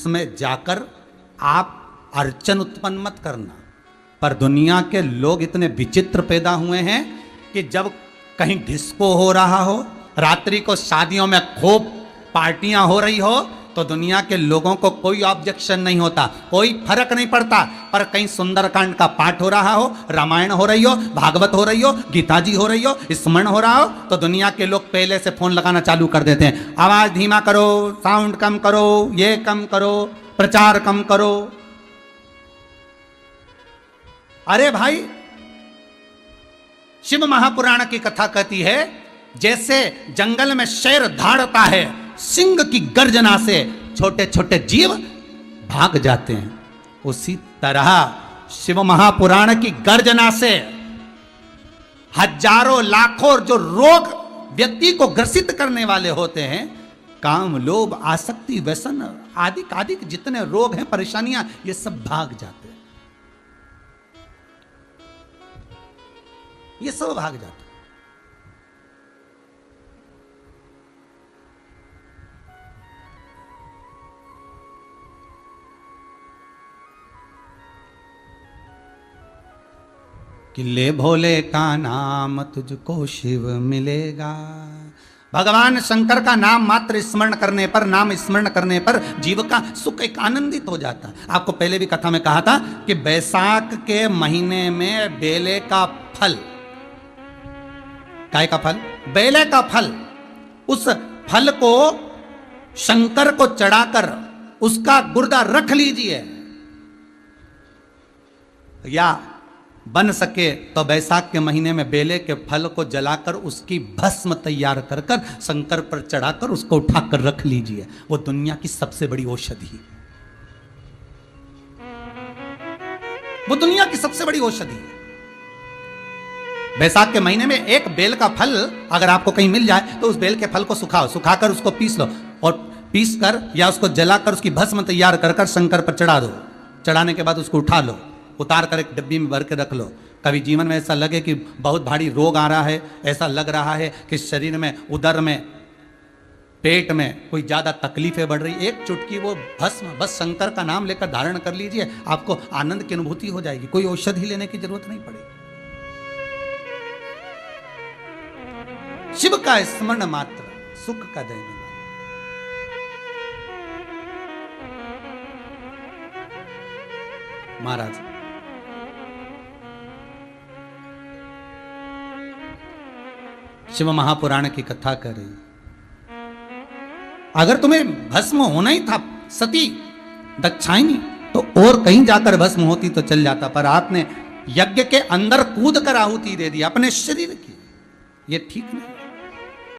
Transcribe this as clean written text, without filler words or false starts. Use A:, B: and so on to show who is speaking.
A: उसमें जाकर आप अर्चन उत्पन्न मत करना। पर दुनिया के लोग इतने विचित्र पैदा हुए हैं कि जब कहीं डिस्को हो रहा हो, रात्रि को शादियों में खूब पार्टियां हो रही हो, तो दुनिया के लोगों को कोई ऑब्जेक्शन नहीं होता, कोई फर्क नहीं पड़ता। पर कहीं सुंदरकांड का पाठ हो रहा हो, रामायण हो रही हो, भागवत हो रही हो, गीता जी हो रही हो, स्मरण हो रहा हो, तो दुनिया के लोग पहले से फोन लगाना चालू कर देते हैं। आवाज धीमा करो, साउंड कम करो, ये कम करो, प्रचार कम करो। अरे भाई, शिव महापुराण की कथा कहती है जैसे जंगल में शेर धाड़ता है, सिंह की गर्जना से छोटे छोटे जीव भाग जाते हैं, उसी तरह शिव महापुराण की गर्जना से हजारों लाखों जो रोग व्यक्ति को ग्रसित करने वाले होते हैं, काम, लोभ, आसक्ति, व्यसन आदि आदि जितने रोग हैं, परेशानियां, ये सब भाग जाते हैं, ये सब भाग जाते हैं। कि ले भोले का नाम तुझको शिव मिलेगा। भगवान शंकर का नाम मात्र स्मरण करने पर, नाम स्मरण करने पर जीव का सुख एक आनंदित हो जाता है। आपको पहले भी कथा में कहा था कि बैसाख के महीने में बेले का फल, काय का फल? बेले का फल, उस फल को शंकर को चढ़ाकर उसका गुर्दा रख लीजिए, या बन सके तो बैसाख के महीने में बेले के फल को जलाकर उसकी भस्म तैयार कर कर शंकर पर चढ़ाकर उसको उठाकर रख लीजिए। वो दुनिया की सबसे बड़ी औषधि, वो दुनिया की सबसे बड़ी औषधि है। बैसाख के महीने में एक बेल का फल अगर आपको कहीं मिल जाए तो उस बेल के फल को सुखाओ, सुखाकर उसको पीस लो, और पीस कर या उसको जलाकर उसकी भस्म तैयार कर कर शंकर पर चढ़ा दो। चढ़ाने के बाद उसको उठा लो, उतार कर एक डब्बी में भर के रख लो। कभी जीवन में ऐसा लगे कि बहुत भारी रोग आ रहा है, ऐसा लग रहा है कि शरीर में, उदर में, पेट में कोई ज्यादा तकलीफें बढ़ रही, एक चुटकी वो भस्म बस शंकर का नाम लेकर धारण कर लीजिए, आपको आनंद की अनुभूति हो जाएगी, कोई औषधि लेने की जरूरत नहीं पड़ेगी। शिव का स्मरण मात्र सुख का देने वाला। महाराज शिव महापुराण की कथा कर रही, अगर तुम्हें भस्म होना ही था सती दक्षाइनी, तो और कहीं जाकर भस्म होती तो चल जाता, पर आपने यज्ञ के अंदर कूद कर आहुति दे दी अपने शरीर की, ये ठीक नहीं।